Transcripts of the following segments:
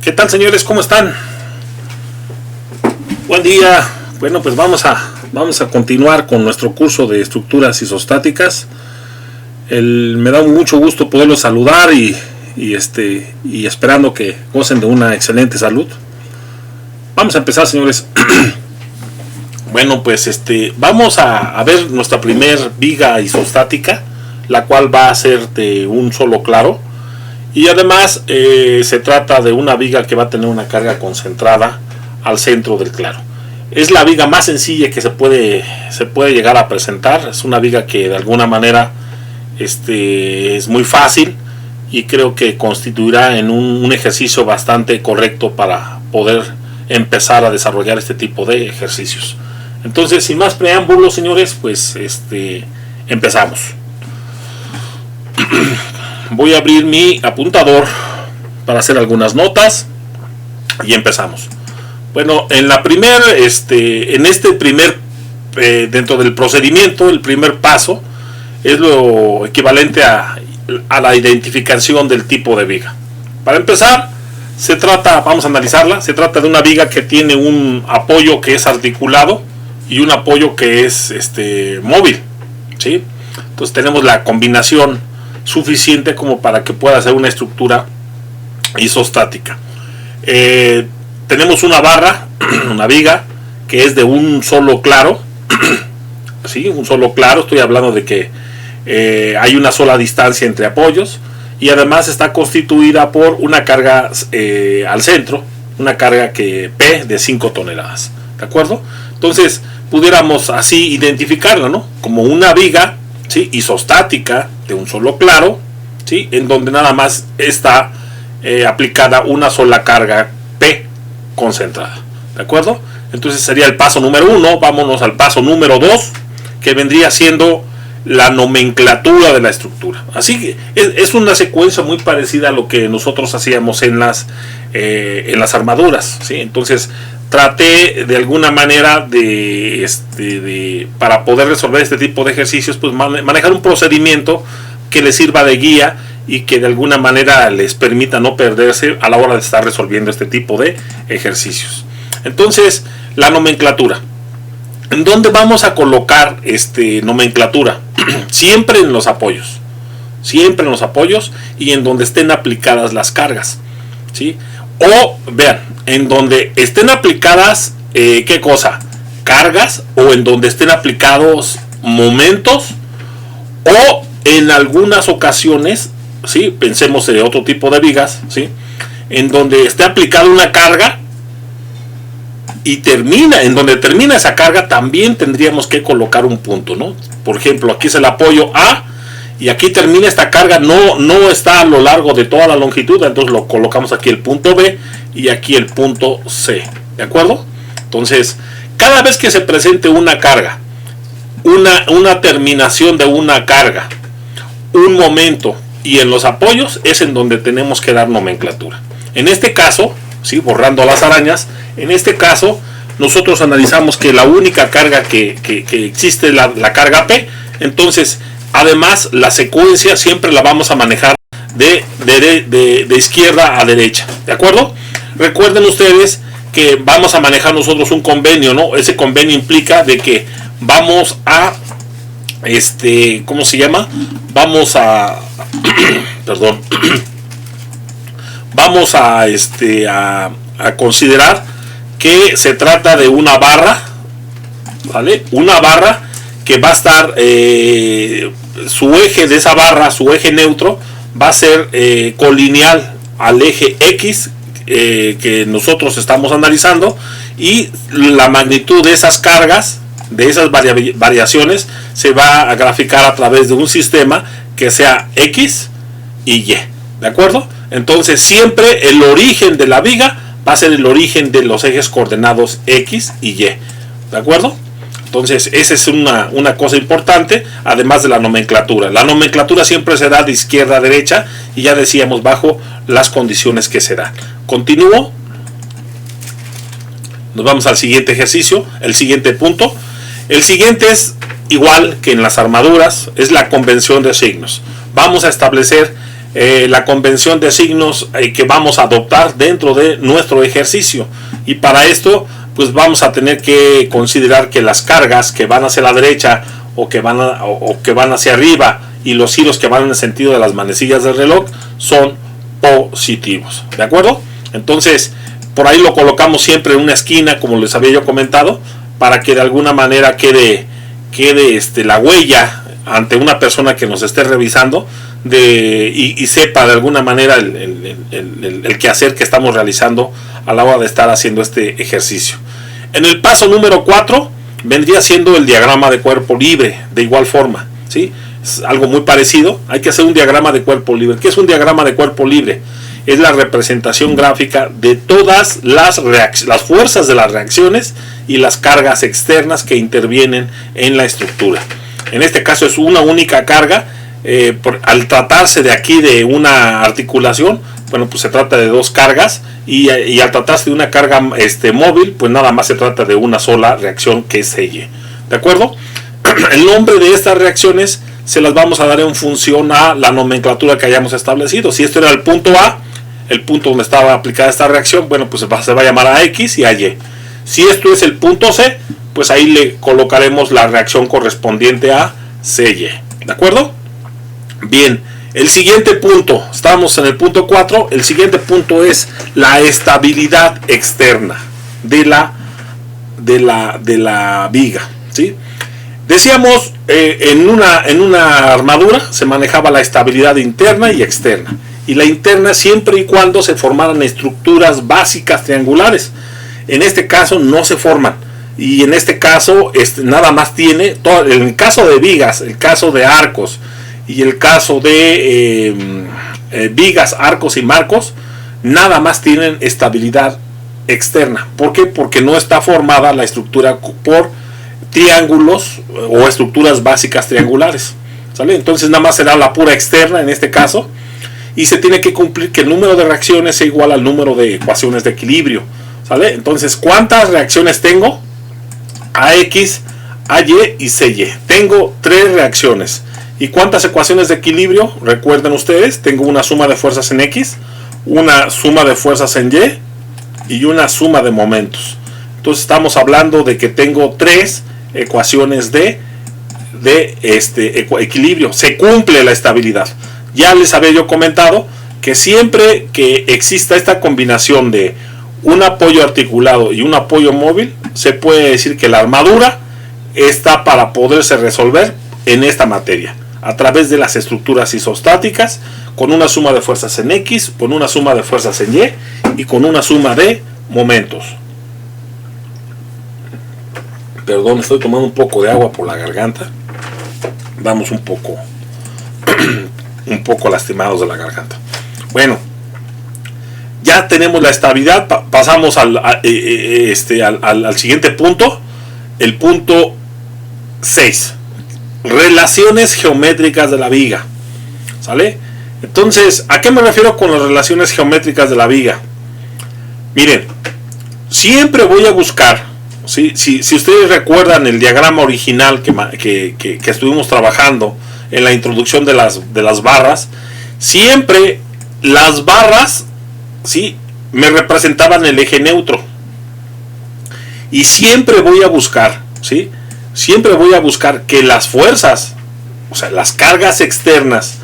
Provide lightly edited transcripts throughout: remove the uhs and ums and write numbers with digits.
¿Qué tal, señores? ¿Cómo están? Buen día. Bueno, pues vamos a continuar con nuestro curso de estructuras isostáticas. Me da mucho gusto poderlos saludar y esperando que gocen de una excelente salud. Vamos a empezar, señores. Bueno, pues vamos a ver nuestra primer viga isostática, la cual va a ser de un solo claro. Y además se trata de una viga que va a tener una carga concentrada al centro del claro. Es la viga más sencilla que se puede llegar a presentar. Es una viga que de alguna manera es muy fácil y creo que constituirá en un ejercicio bastante correcto para poder empezar a desarrollar este tipo de ejercicios. Entonces, sin más preámbulos, señores, pues empezamos. Voy a abrir mi apuntador para hacer algunas notas y empezamos. Bueno, dentro del procedimiento, el primer paso es lo equivalente a la identificación del tipo de viga. Para empezar, vamos a analizarla. Se trata de una viga que tiene un apoyo que es articulado y un apoyo que es móvil, ¿sí? Entonces tenemos la combinación suficiente como para que pueda ser una estructura isostática. Tenemos una barra, una viga que es de un solo claro, ¿sí? Un solo claro. Estoy hablando de que hay una sola distancia entre apoyos y además está constituida por una carga al centro, una carga P de 5 toneladas, ¿de acuerdo? Entonces pudiéramos así identificarla, ¿no? Como una viga, ¿sí? Isostática de un solo claro, ¿sí? En donde nada más está aplicada una sola carga P concentrada, ¿de acuerdo? Entonces sería el paso número 1. Vámonos al paso número 2, que vendría siendo la nomenclatura de la estructura. Así que es una secuencia muy parecida a lo que nosotros hacíamos en las armaduras, ¿sí? Entonces traté de alguna manera para poder resolver este tipo de ejercicios, pues manejar un procedimiento que les sirva de guía y que de alguna manera les permita no perderse a la hora de estar resolviendo este tipo de ejercicios. Entonces, la nomenclatura. ¿En dónde vamos a colocar nomenclatura? Siempre en los apoyos. Siempre en los apoyos y en donde estén aplicadas las cargas, ¿sí? O, vean, en donde estén aplicadas, ¿qué cosa? Cargas, o en donde estén aplicados momentos, o en algunas ocasiones, ¿sí? Pensemos en otro tipo de vigas, ¿sí? En donde esté aplicada una carga y en donde termina esa carga también tendríamos que colocar un punto, ¿no? Por ejemplo, aquí es el apoyo A y aquí termina esta carga, no está a lo largo de toda la longitud, entonces lo colocamos aquí el punto B y aquí el punto C, ¿de acuerdo? Entonces, cada vez que se presente una carga, una terminación de una carga, un momento y en los apoyos es en donde tenemos que dar nomenclatura. En este caso, ¿sí? Borrando las arañas, en este caso nosotros analizamos que la única carga que existe es la carga P. Entonces, además, la secuencia siempre la vamos a manejar de izquierda a derecha, ¿de acuerdo? Recuerden ustedes que vamos a manejar nosotros un convenio, ¿no? Ese convenio implica de que vamos a ¿cómo se llama? Vamos a perdón. Vamos a considerar que se trata de una barra, ¿vale? Una barra que va a estar su eje de esa barra, su eje neutro va a ser colineal al eje X que nosotros estamos analizando, y la magnitud de esas cargas, de esas variaciones, se va a graficar a través de un sistema que sea X y Y, ¿de acuerdo? Entonces siempre el origen de la viga va a ser el origen de los ejes coordenados X y Y, ¿de acuerdo? Entonces esa es una cosa importante, además de la nomenclatura. La nomenclatura siempre se da de izquierda a derecha y ya decíamos bajo las condiciones que se dan. Continúo. Nos vamos al siguiente ejercicio, el siguiente punto. El siguiente es igual que en las armaduras, es la convención de signos. Vamos a establecer la convención de signos que vamos a adoptar dentro de nuestro ejercicio. Y para esto pues vamos a tener que considerar que las cargas que van hacia la derecha o que van hacia arriba y los hilos que van en el sentido de las manecillas del reloj son positivos, ¿de acuerdo? Entonces por ahí lo colocamos siempre en una esquina, como les había yo comentado, para que de alguna manera quede la huella ante una persona que nos esté revisando y sepa de alguna manera el quehacer que estamos realizando a la hora de estar haciendo este ejercicio. En el paso número 4 vendría siendo el diagrama de cuerpo libre, de igual forma, ¿sí? Es algo muy parecido. Hay que hacer un diagrama de cuerpo libre. ¿Qué es un diagrama de cuerpo libre? Es la representación gráfica de todas las fuerzas de las reacciones y las cargas externas que intervienen en la estructura. En este caso es una única carga. Al tratarse de aquí de una articulación, bueno, pues se trata de dos cargas, y al tratarse de una carga móvil, pues nada más se trata de una sola reacción, que es selle. ¿De acuerdo? El nombre de estas reacciones se las vamos a dar en función a la nomenclatura que hayamos establecido. Si esto era el punto A, el punto donde estaba aplicada esta reacción, bueno, pues se va a llamar a X y a Y. Si esto es el punto C, pues ahí le colocaremos la reacción correspondiente a CY. ¿De acuerdo? Bien, el siguiente punto, estamos en el punto 4, el siguiente punto es la estabilidad externa de la viga, ¿sí? Decíamos, en una armadura se manejaba la estabilidad interna y externa. Y la interna siempre y cuando se formaran estructuras básicas triangulares. En este caso no se forman. Y en este caso nada más tiene, en el caso de vigas, el caso de arcos y el caso de vigas, arcos y marcos, nada más tienen estabilidad externa. ¿Por qué? Porque no está formada la estructura por triángulos o estructuras básicas triangulares, ¿sale? Entonces nada más será la pura externa en este caso, y se tiene que cumplir que el número de reacciones sea igual al número de ecuaciones de equilibrio, ¿sale? Entonces, ¿cuántas reacciones tengo? AX, AY y CY. Tengo 3 reacciones. ¿Y cuántas ecuaciones de equilibrio? Recuerden ustedes, tengo una suma de fuerzas en X, una suma de fuerzas en Y una suma de momentos. Entonces estamos hablando de que tengo 3 ecuaciones de equilibrio. Se cumple la estabilidad. Ya les había yo comentado que siempre que exista esta combinación de un apoyo articulado y un apoyo móvil, se puede decir que la armadura está para poderse resolver en esta materia, a través de las estructuras isostáticas, con una suma de fuerzas en X, con una suma de fuerzas en Y y con una suma de momentos. Perdón, estoy tomando un poco de agua por la garganta. Vamos un poco lastimados de la garganta. Bueno, ya tenemos la estabilidad. Pasamos al siguiente punto, el punto 6. Relaciones geométricas de la viga. ¿Sale? Entonces, ¿a qué me refiero con las relaciones geométricas de la viga? Miren, siempre voy a buscar, ¿sí? Si ustedes recuerdan el diagrama original que estuvimos trabajando en la introducción de las barras, siempre las barras, ¿sí?, me representaban el eje neutro. Y siempre voy a buscar, ¿sí?, siempre voy a buscar que las fuerzas, o sea, las cargas externas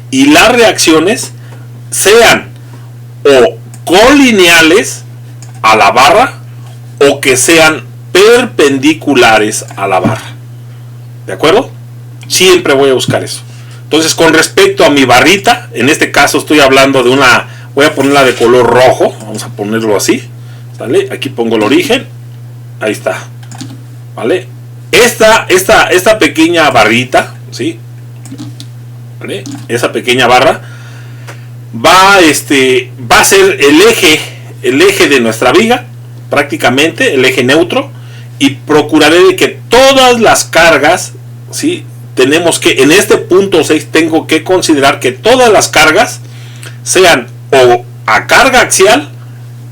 y las reacciones sean o colineales a la barra o que sean perpendiculares a la barra. ¿De acuerdo? Siempre voy a buscar eso. Entonces, con respecto a mi barrita, en este caso estoy hablando de una, voy a ponerla de color rojo, vamos a ponerlo así, ¿vale? Aquí pongo el origen, ahí está, ¿vale? Esta pequeña barrita, ¿sí? ¿Vale? Esa pequeña barra va a ser el eje de nuestra viga, prácticamente el eje neutro, y procuraré de que todas las cargas, ¿sí?, tenemos que, en este punto 6, tengo que considerar que todas las cargas sean o a carga axial,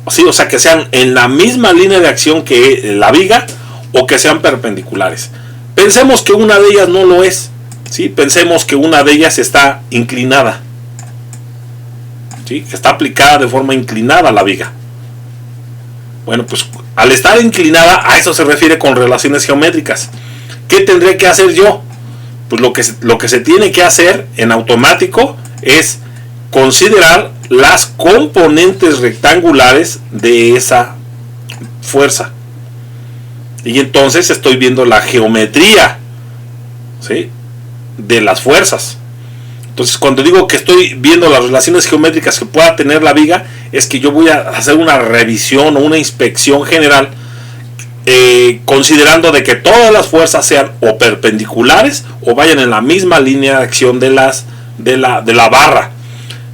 ¿sí?, o sea, que sean en la misma línea de acción que la viga, o que sean perpendiculares. Pensemos que una de ellas no lo es, ¿sí? Pensemos que una de ellas está inclinada, ¿sí? Que está aplicada de forma inclinada a la viga. Bueno, pues al estar inclinada, a eso se refiere con relaciones geométricas. ¿Qué tendré que hacer yo? Pues lo que se tiene que hacer en automático es considerar las componentes rectangulares de esa fuerza. Y entonces estoy viendo la geometría, ¿sí?, de las fuerzas. Entonces, cuando digo que estoy viendo las relaciones geométricas que pueda tener la viga, es que yo voy a hacer una revisión o una inspección general, considerando de que todas las fuerzas sean o perpendiculares o vayan en la misma línea de acción de la barra.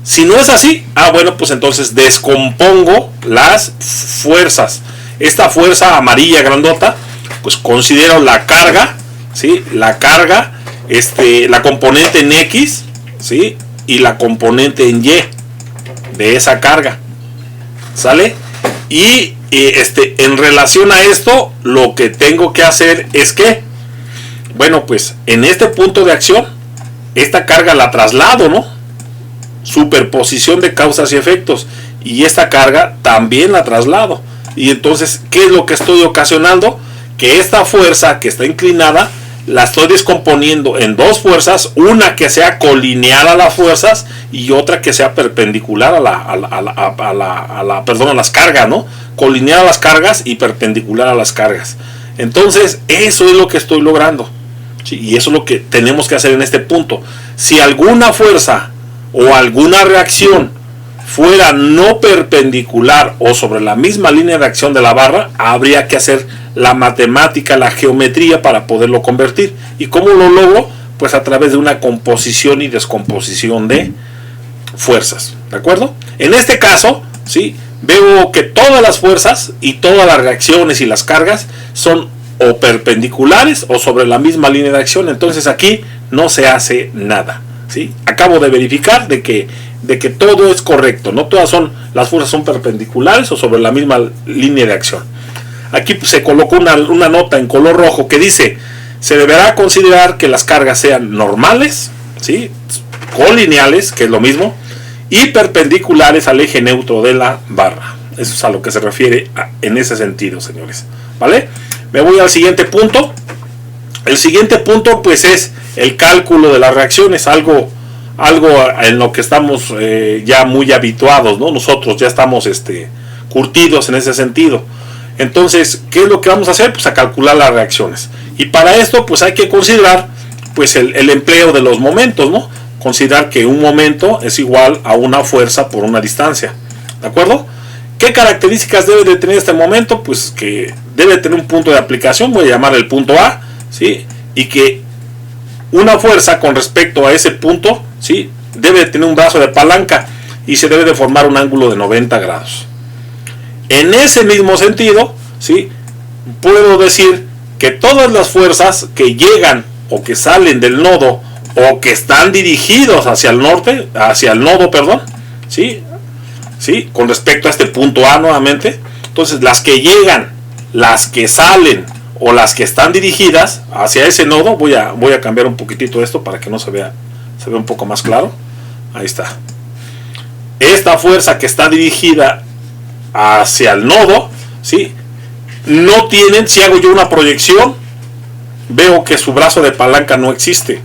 Si no es así, bueno, pues entonces descompongo las fuerzas. Esta fuerza amarilla grandota, pues considero la carga, ¿sí? La carga, la componente en X, ¿sí?, y la componente en Y de esa carga, ¿sale? Y en relación a esto, lo que tengo que hacer es que, bueno, pues en este punto de acción, esta carga la traslado, ¿no? Superposición de causas y efectos, y esta carga también la traslado. Y entonces, ¿qué es lo que estoy ocasionando? Que esta fuerza que está inclinada la estoy descomponiendo en dos fuerzas, una que sea colineal a las fuerzas y otra que sea perpendicular a las cargas, ¿no? Colineal a las cargas y perpendicular a las cargas. Entonces, eso es lo que estoy logrando, ¿sí? Y eso es lo que tenemos que hacer en este punto. Si alguna fuerza o alguna reacción fuera no perpendicular o sobre la misma línea de acción de la barra, habría que hacer la matemática, la geometría para poderlo convertir. ¿Y cómo lo logro? Pues a través de una composición y descomposición de fuerzas, ¿de acuerdo? En este caso, ¿sí?, veo que todas las fuerzas y todas las reacciones y las cargas son o perpendiculares o sobre la misma línea de acción. Entonces aquí no se hace nada, ¿sí? Acabo de verificar de que todo es correcto, no todas las fuerzas son perpendiculares o sobre la misma línea de acción. Aquí se colocó una nota en color rojo que dice: se deberá considerar que las cargas sean normales, ¿sí?, colineales, que es lo mismo, y perpendiculares al eje neutro de la barra. Eso es a lo que se refiere en ese sentido, señores, ¿vale? Me voy al siguiente punto. El siguiente punto, pues, es el cálculo de las reacciones, algo en lo que estamos ya muy habituados, ¿no? Nosotros ya estamos curtidos en ese sentido. Entonces, ¿qué es lo que vamos a hacer? Pues a calcular las reacciones. Y para esto, pues hay que considerar, pues, el empleo de los momentos, ¿no? Considerar que un momento es igual a una fuerza por una distancia, ¿de acuerdo? ¿Qué características debe de tener este momento? Pues que debe tener un punto de aplicación, voy a llamar el punto A, ¿sí? Y que una fuerza con respecto a ese punto, ¿sí?, debe de tener un brazo de palanca y se debe de formar un ángulo de 90 grados. En ese mismo sentido, ¿sí?, puedo decir que todas las fuerzas que llegan o que salen del nodo o que están dirigidos hacia el nodo, ¿sí?, con respecto a este punto A nuevamente, entonces las que llegan, las que salen o las que están dirigidas hacia ese nodo, voy a cambiar un poquitito esto para que no se vea un poco más claro. Ahí está. Esta fuerza que está dirigida hacia el nodo, ¿sí?, no tienen, si hago yo una proyección, veo que su brazo de palanca no existe,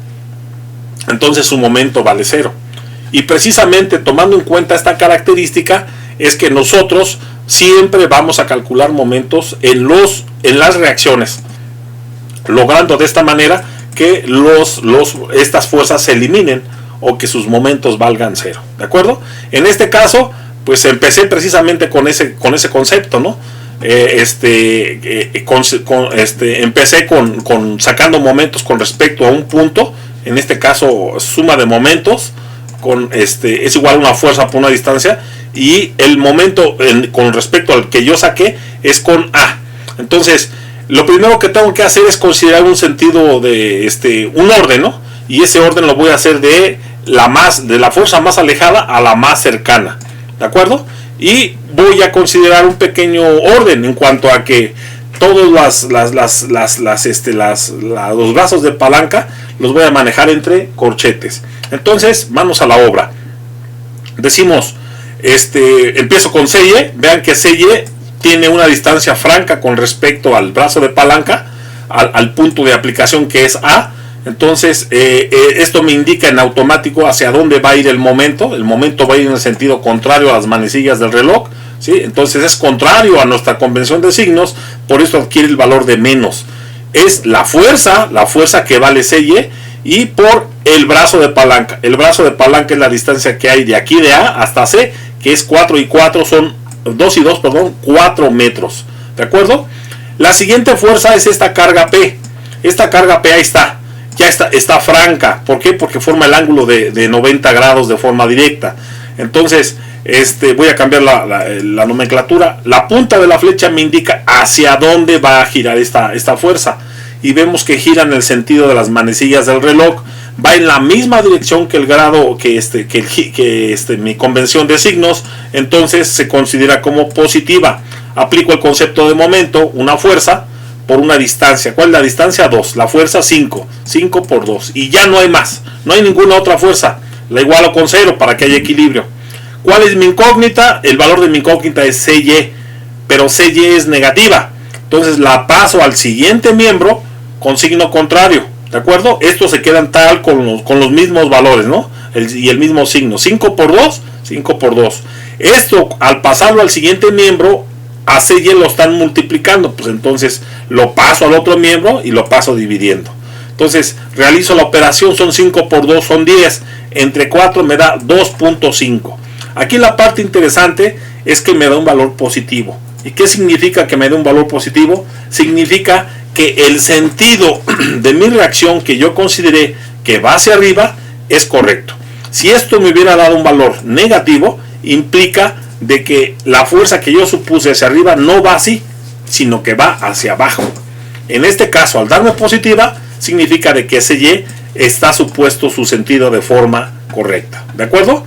entonces su momento vale 0. Y precisamente tomando en cuenta esta característica es que nosotros siempre vamos a calcular momentos en las reacciones, logrando de esta manera que estas fuerzas se eliminen o que sus momentos valgan 0, ¿de acuerdo? En este caso, pues empecé precisamente con ese concepto, ¿no? Empecé con sacando momentos con respecto a un punto, en este caso suma de momentos, es igual a una fuerza por una distancia, y el momento con respecto al que yo saqué es con A. Entonces, lo primero que tengo que hacer es considerar un sentido de un orden, ¿no? Y ese orden lo voy a hacer de la fuerza más alejada a la más cercana, ¿de acuerdo? Y voy a considerar un pequeño orden en cuanto a que todos los brazos de palanca los voy a manejar entre corchetes. Entonces, vamos a la obra. Decimos, Empiezo con selle. Vean que selle tiene una distancia franca con respecto al brazo de palanca, al punto de aplicación que es A. Entonces esto me indica en automático hacia dónde va a ir el momento. El momento va a ir en el sentido contrario a las manecillas del reloj, ¿sí? Entonces es contrario a nuestra convención de signos, por eso adquiere el valor de menos. Es la fuerza que vale selle, y por el brazo de palanca. El brazo de palanca es la distancia que hay de aquí de A hasta C, que es 4 y 4, son 2 y 2, perdón, 4 metros. ¿De acuerdo? La siguiente fuerza es esta carga P. Esta carga P ahí está. Ya está franca. ¿Por qué? Porque forma el ángulo de 90 grados de forma directa. Entonces, voy a cambiar la nomenclatura. La punta de la flecha me indica hacia dónde va a girar esta fuerza. Y vemos que gira en el sentido de las manecillas del reloj. Va en la misma dirección que el grado, que mi convención de signos. Entonces se considera como positiva. Aplico el concepto de momento, una fuerza por una distancia. ¿Cuál es la distancia? 2. La fuerza 5. 5 por 2. Y ya no hay más. No hay ninguna otra fuerza. La igualo con 0 para que haya equilibrio. ¿Cuál es mi incógnita? El valor de mi incógnita es CY. Pero CY es negativa. Entonces la paso al siguiente miembro con signo contrario. ¿De acuerdo? Estos se quedan tal con los mismos valores, ¿no? Y el mismo signo. 5 por 2. 5 por 2. Esto, al pasarlo al siguiente miembro, a CY lo están multiplicando, pues entonces lo paso al otro miembro y lo paso dividiendo. Entonces realizo la operación, son 5 por 2, son 10, entre 4 me da 2.5. Aquí la parte interesante es que me da un valor positivo. ¿Y qué significa que me dé un valor positivo? Significa que el sentido de mi reacción que yo consideré que va hacia arriba es correcto. Si esto me hubiera dado un valor negativo, implica de que la fuerza que yo supuse hacia arriba no va así, sino que va hacia abajo. En este caso, al darme positiva, significa de que ese Y está supuesto su sentido de forma correcta. ¿De acuerdo?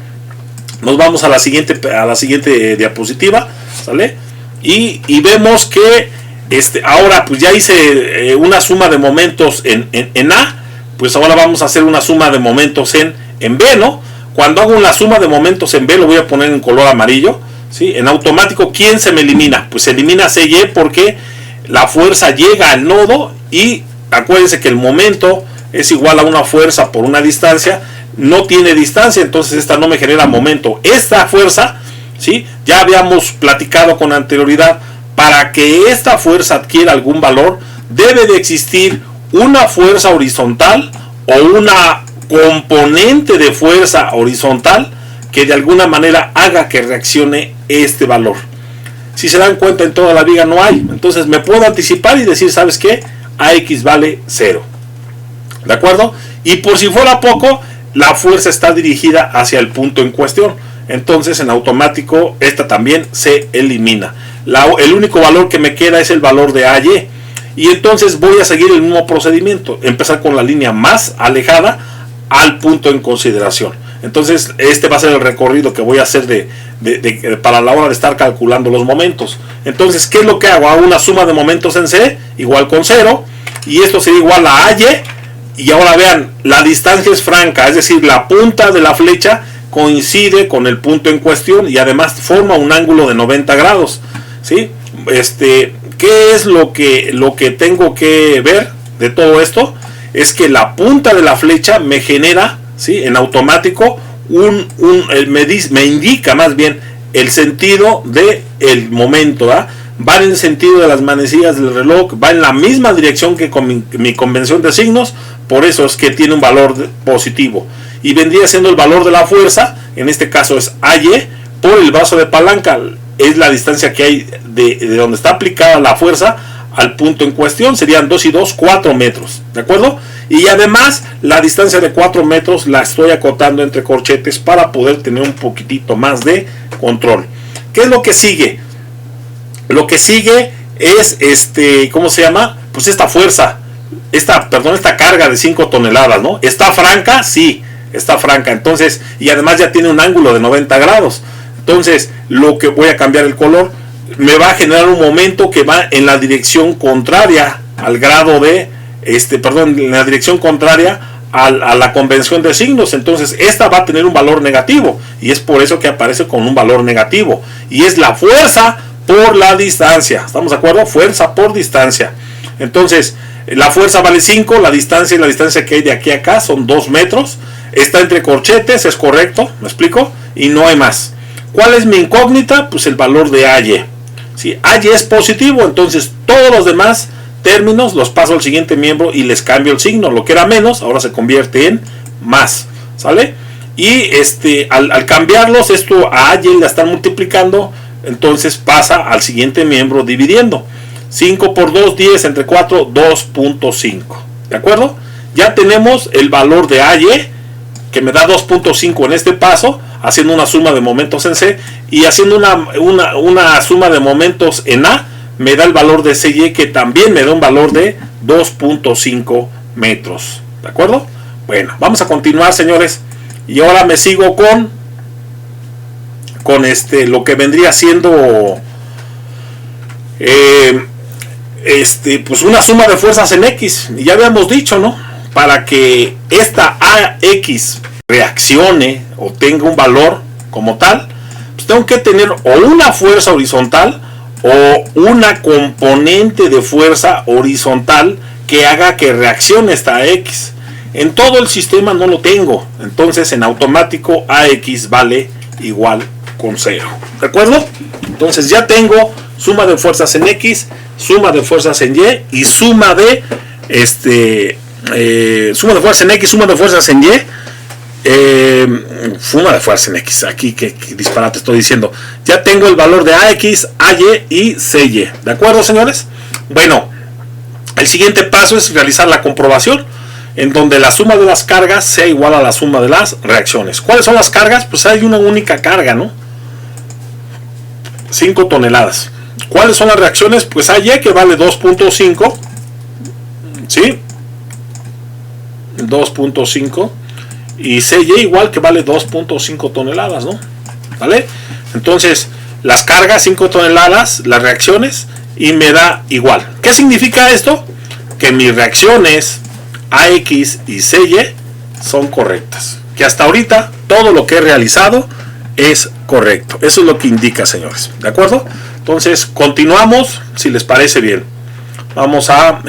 Nos vamos a la siguiente diapositiva, ¿sale? Y vemos que ahora pues ya hice una suma de momentos en A, pues ahora vamos a hacer una suma de momentos en B, ¿no? Cuando hago una suma de momentos en B, lo voy a poner en color amarillo, ¿sí? En automático, ¿quién se me elimina? Pues se elimina CY porque la fuerza llega al nodo y acuérdense que el momento es igual a una fuerza por una distancia. No tiene distancia, entonces esta no me genera momento. Esta fuerza, ¿sí? Ya habíamos platicado con anterioridad, para que esta fuerza adquiera algún valor, debe de existir una fuerza horizontal o una componente de fuerza horizontal que de alguna manera haga que reaccione este valor. Si se dan cuenta, en toda la viga no hay. Entonces me puedo anticipar y decir, ¿sabes qué? AX vale 0. ¿De acuerdo? Y por si fuera poco, la fuerza está dirigida hacia el punto en cuestión. Entonces en automático esta también se elimina. El único valor que me queda es el valor de AY. Y entonces voy a seguir el mismo procedimiento. Empezar con la línea más alejada al punto en consideración. Entonces este va a ser el recorrido que voy a hacer para la hora de estar calculando los momentos. Entonces, ¿qué es lo que hago? Hago una suma de momentos en C igual con 0, y esto sería igual a AY. Y ahora vean, la distancia es franca, es decir, la punta de la flecha coincide con el punto en cuestión y además forma un ángulo de 90 grados, ¿sí? ¿Qué es lo que tengo que ver de todo esto? Es que la punta de la flecha me genera, ¿sí? En automático me indica más bien el sentido del momento, ¿verdad? Va en el sentido de las manecillas del reloj, va en la misma dirección que con mi convención de signos, por eso es que tiene un valor positivo. Y vendría siendo el valor de la fuerza, en este caso es AY, por el brazo de palanca, es la distancia que hay de donde está aplicada la fuerza al punto en cuestión, serían 2 y 2, 4 metros, ¿de acuerdo? Y además la distancia de 4 metros la estoy acotando entre corchetes para poder tener un poquitito más de control. ¿Qué es lo que sigue? Lo que sigue es ¿cómo se llama? Pues esta fuerza, esta carga de 5 toneladas, ¿no? ¿Está franca? Sí, está franca. Entonces, y además ya tiene un ángulo de 90 grados. Entonces, lo que voy a cambiar el color, me va a generar un momento que va en la dirección contraria al grado de, en la dirección contraria a la convención de signos. Entonces esta va a tener un valor negativo y es por eso que aparece con un valor negativo, y es la fuerza por la distancia. ¿Estamos de acuerdo? Fuerza por distancia. Entonces la fuerza vale 5, la distancia que hay de aquí a acá son 2 metros. Está entre corchetes, es correcto, ¿me explico? Y no hay más. ¿Cuál es mi incógnita? Pues el valor de AY. Si AY es positivo, entonces todos los demás términos los paso al siguiente miembro y les cambio el signo. Lo que era menos ahora se convierte en más, ¿sale? Y al cambiarlos, esto a AY la están multiplicando, entonces pasa al siguiente miembro dividiendo. 5 por 2, 10, entre 4, 2.5. ¿De acuerdo? Ya tenemos el valor de AY, que me da 2.5 en este paso, haciendo una suma de momentos en C, y haciendo una suma de momentos en A, me da el valor de CY, que también me da un valor de 2.5 metros. ¿De acuerdo? Bueno, vamos a continuar, señores. Y ahora me sigo con lo que vendría siendo pues una suma de fuerzas en X. Y ya habíamos dicho, ¿no? Para que esta AX reaccione o tenga un valor como tal, pues tengo que tener o una fuerza horizontal o una componente de fuerza horizontal que haga que reaccione esta X. En todo el sistema no lo tengo, entonces en automático AX vale igual con 0. ¿De acuerdo? Entonces ya tengo suma de fuerzas en X, suma de fuerzas en Y y suma de suma de fuerzas en X, suma de fuerzas en Y, suma de fuerzas en X, aquí que disparate estoy diciendo. Ya tengo el valor de AX, AY y CY. ¿De acuerdo, señores? Bueno, el siguiente paso es realizar la comprobación, en donde la suma de las cargas sea igual a la suma de las reacciones. ¿Cuáles son las cargas? Pues hay una única carga, ¿no? 5 toneladas. ¿Cuáles son las reacciones? Pues AY, que vale 2.5, ¿sí? 2.5, y CY igual, que vale 2.5 toneladas, ¿no? ¿Vale? Entonces las cargas 5 toneladas, las reacciones, y me da igual. ¿Qué significa esto? Que mis reacciones AX y CY son correctas, que hasta ahorita todo lo que he realizado es correcto. Eso es lo que indica, señores. ¿De acuerdo? Entonces continuamos, si les parece bien. Vamos a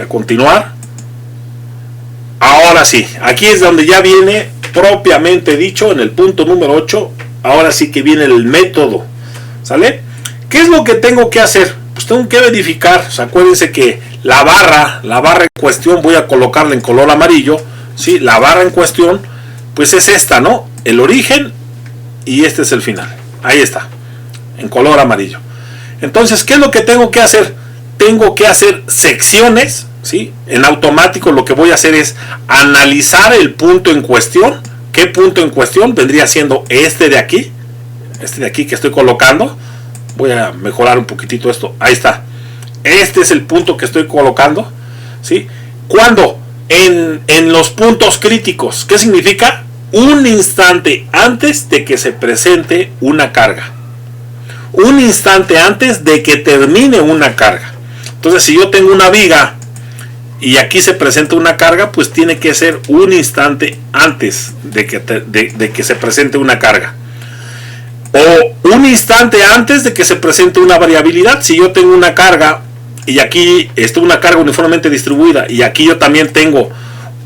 continuar. Ahora sí, aquí es donde ya viene propiamente dicho, en el punto número 8. Ahora sí que viene el método, ¿sale? ¿Qué es lo que tengo que hacer? Pues tengo que verificar. Acuérdense que la barra en cuestión voy a colocarla en color amarillo, ¿sí? La barra en cuestión pues es esta, ¿no? El origen, y este es el final. Ahí está, en color amarillo. Entonces, ¿qué es lo que tengo que hacer? Tengo que hacer secciones, ¿sí? En automático lo que voy a hacer es analizar el punto en cuestión. ¿Qué punto en cuestión? Vendría siendo este de aquí que estoy colocando. Voy a mejorar un poquitito esto. Ahí está. Este es el punto que estoy colocando, ¿sí? ¿Cuándo? En los puntos críticos. ¿Qué significa? Un instante antes de que se presente una carga. Un instante antes de que termine una carga. Entonces, si yo tengo una viga y aquí se presenta una carga, pues tiene que ser un instante antes de que se presente una carga. O un instante antes de que se presente una variabilidad. Si yo tengo una carga y aquí está una carga uniformemente distribuida y aquí yo también tengo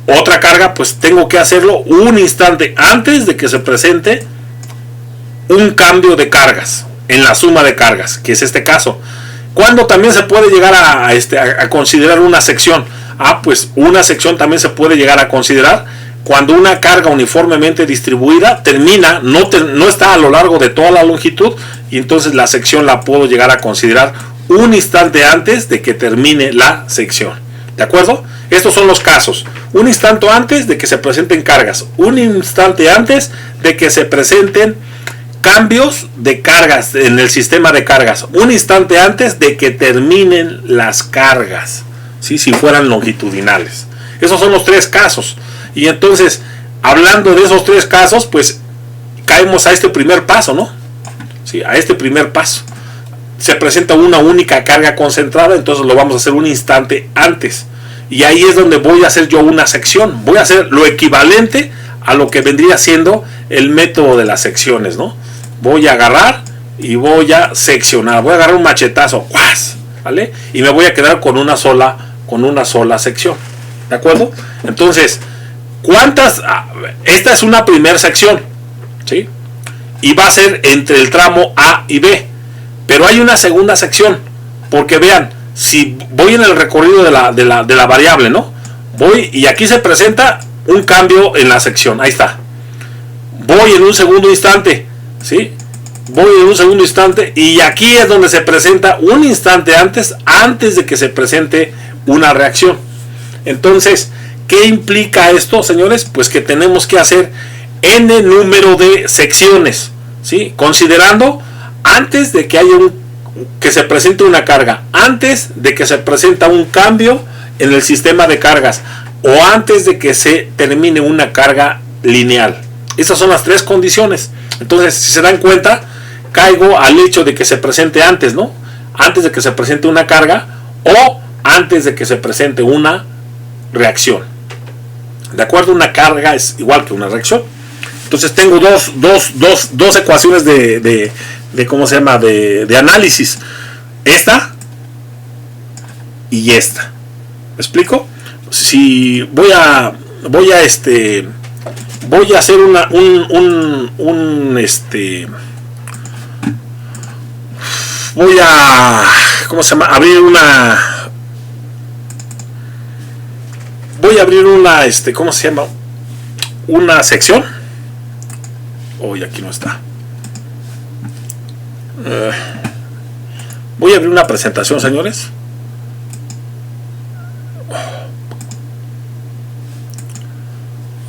otra carga, pues tengo que hacerlo un instante antes de que se presente un cambio de cargas en la suma de cargas, que es este caso. ¿Cuándo también se puede llegar a considerar una sección? Pues una sección también se puede llegar a considerar cuando una carga uniformemente distribuida termina, no está a lo largo de toda la longitud, y entonces la sección la puedo llegar a considerar un instante antes de que termine la sección. ¿De acuerdo? Estos son los casos. Un instante antes de que se presenten cargas. Un instante antes de que se presenten cambios de cargas en el sistema de cargas. Un instante antes de que terminen las cargas, ¿sí? Si fueran longitudinales. Esos son los tres casos. Y entonces, hablando de esos tres casos, pues caemos a este primer paso, ¿no? Sí, a este primer paso. Se presenta una única carga concentrada, entonces lo vamos a hacer un instante antes. y ahí es donde voy a hacer yo una sección. Voy a hacer lo equivalente a lo que vendría siendo el método de las secciones, ¿no? Voy a agarrar y voy a seccionar, voy a agarrar un machetazo, ¡guas! ¿Vale? Y me voy a quedar con una sola sección, ¿de acuerdo? Entonces, ¿cuántas? Esta es una primera sección, ¿sí? Y va a ser entre el tramo A y B, pero hay una segunda sección, porque vean, si voy en el recorrido de la variable, ¿no? Voy y aquí se presenta un cambio en la sección, ahí está. Voy en un segundo instante, ¿sí? Voy en un segundo instante y aquí es donde se presenta un instante antes de que se presente una reacción. Entonces, ¿qué implica esto, señores? Pues que tenemos que hacer n número de secciones, ¿sí? Considerando antes de que haya que se presente una carga, antes de que se presenta un cambio en el sistema de cargas o antes de que se termine una carga lineal. Esas son las tres condiciones. Entonces, si se dan cuenta, caigo al hecho de que se presente antes, ¿no? Antes de que se presente una carga o antes de que se presente una reacción. ¿De acuerdo? Una carga es igual que una reacción. Entonces tengo dos ecuaciones de ¿cómo se llama? De análisis. Esta y esta. ¿Me explico? Si voy a hacer voy a, ¿cómo se llama? Voy a abrir una, ¿cómo se llama? Una sección. Hoy aquí no está. Voy a abrir una presentación, señores.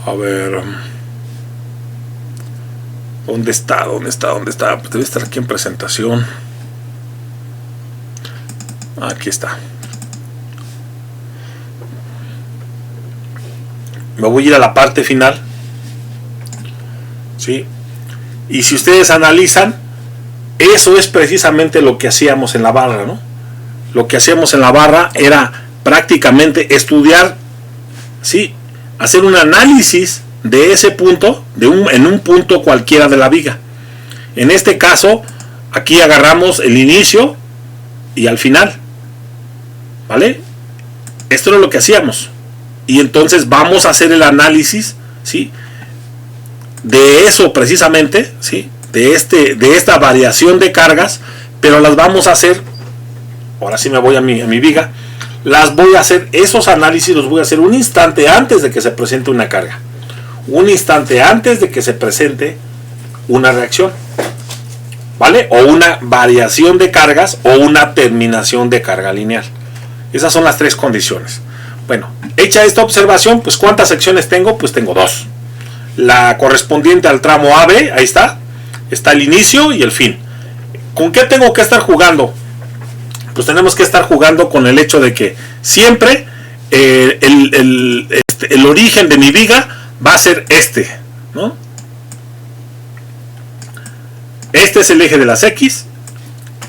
A ver. ¿Dónde está? Pues debe estar aquí en presentación. Aquí está. Me voy a ir a la parte final, ¿sí? Y si ustedes analizan, eso es precisamente lo que hacíamos en la barra, ¿no? Lo que hacíamos en la barra era prácticamente estudiar, ¿sí? Hacer un análisis de ese punto, en un punto cualquiera de la viga. En este caso, aquí agarramos el inicio y al final, ¿vale? Esto era lo que hacíamos. Y entonces vamos a hacer el análisis, ¿sí? De eso precisamente, ¿sí? De esta variación de cargas, pero las vamos a hacer, ahora sí me voy a mi viga, las voy a hacer, esos análisis los voy a hacer un instante antes de que se presente una carga, un instante antes de que se presente una reacción, ¿vale? O una variación de cargas o una terminación de carga lineal. Esas son las tres condiciones. Bueno, hecha esta observación, pues ¿cuántas secciones tengo? Pues tengo dos. La correspondiente al tramo AB, ahí está. Está el inicio y el fin. ¿Con qué tengo que estar jugando? Pues tenemos que estar jugando con el hecho de que siempre el origen de mi viga va a ser ¿no? Este es el eje de las X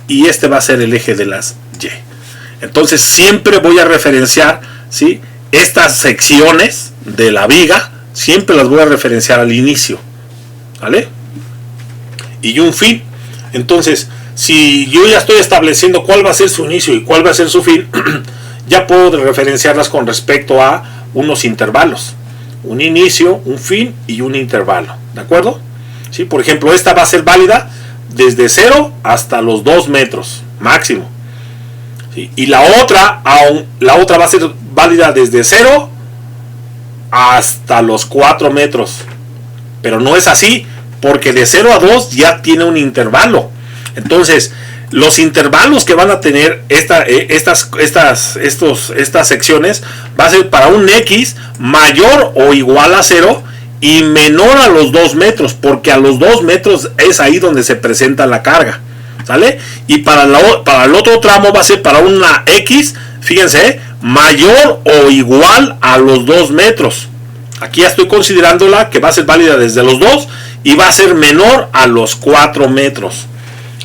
y este va a ser el eje de las Y. Entonces siempre voy a referenciar, ¿sí? Estas secciones de la viga, siempre las voy a referenciar al inicio, ¿vale? Y un fin. Entonces, si yo ya estoy estableciendo cuál va a ser su inicio y cuál va a ser su fin, ya puedo referenciarlas con respecto a unos intervalos. Un inicio, un fin y un intervalo, ¿de acuerdo? ¿Sí? Por ejemplo, esta va a ser válida desde 0 hasta los 2 metros máximo. ¿Sí? Y la otra va a ser válida desde 0 hasta los 4 metros. Pero no es así, porque de 0 a 2 ya tiene un intervalo. Entonces, los intervalos que van a tener estas secciones va a ser para un X mayor o igual a 0 y menor a los 2 metros, porque a los 2 metros es ahí donde se presenta la carga, ¿sale? Y para el otro tramo va a ser para una X, fíjense, mayor o igual a los 2 metros. Aquí ya estoy considerándola que va a ser válida desde los 2 y va a ser menor a los 4 metros.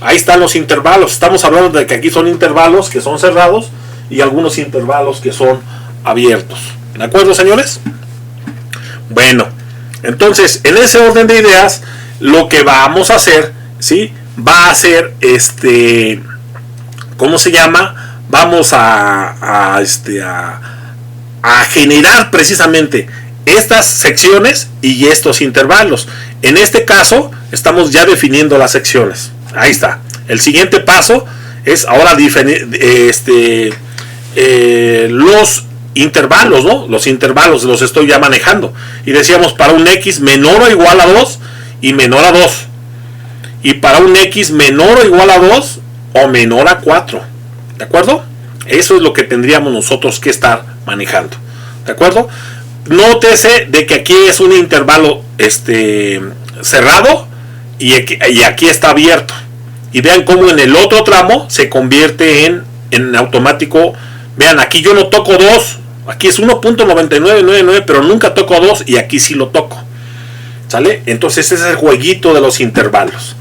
Ahí están los intervalos. Estamos hablando de que aquí son intervalos que son cerrados y algunos intervalos que son abiertos. ¿De acuerdo, señores? Bueno, entonces, en ese orden de ideas, lo que vamos a hacer, ¿sí? Va a ser, ¿cómo se llama? Vamos a generar precisamente estas secciones y estos intervalos. En este caso, estamos ya definiendo las secciones. Ahí está. El siguiente paso es ahora los intervalos, ¿no? Los intervalos los estoy ya manejando. Y decíamos para un x menor o igual a 2 y menor a 2. Y para un x menor o igual a 2 o menor a 4. ¿De acuerdo? Eso es lo que tendríamos nosotros que estar manejando. ¿De acuerdo? Nótese de que aquí es un intervalo cerrado y aquí está abierto. Y vean cómo en el otro tramo se convierte en automático. Vean, aquí yo no toco 2. Aquí es 1.9999, pero nunca toco 2 y aquí sí lo toco. ¿Sale? Entonces ese es el jueguito de los intervalos.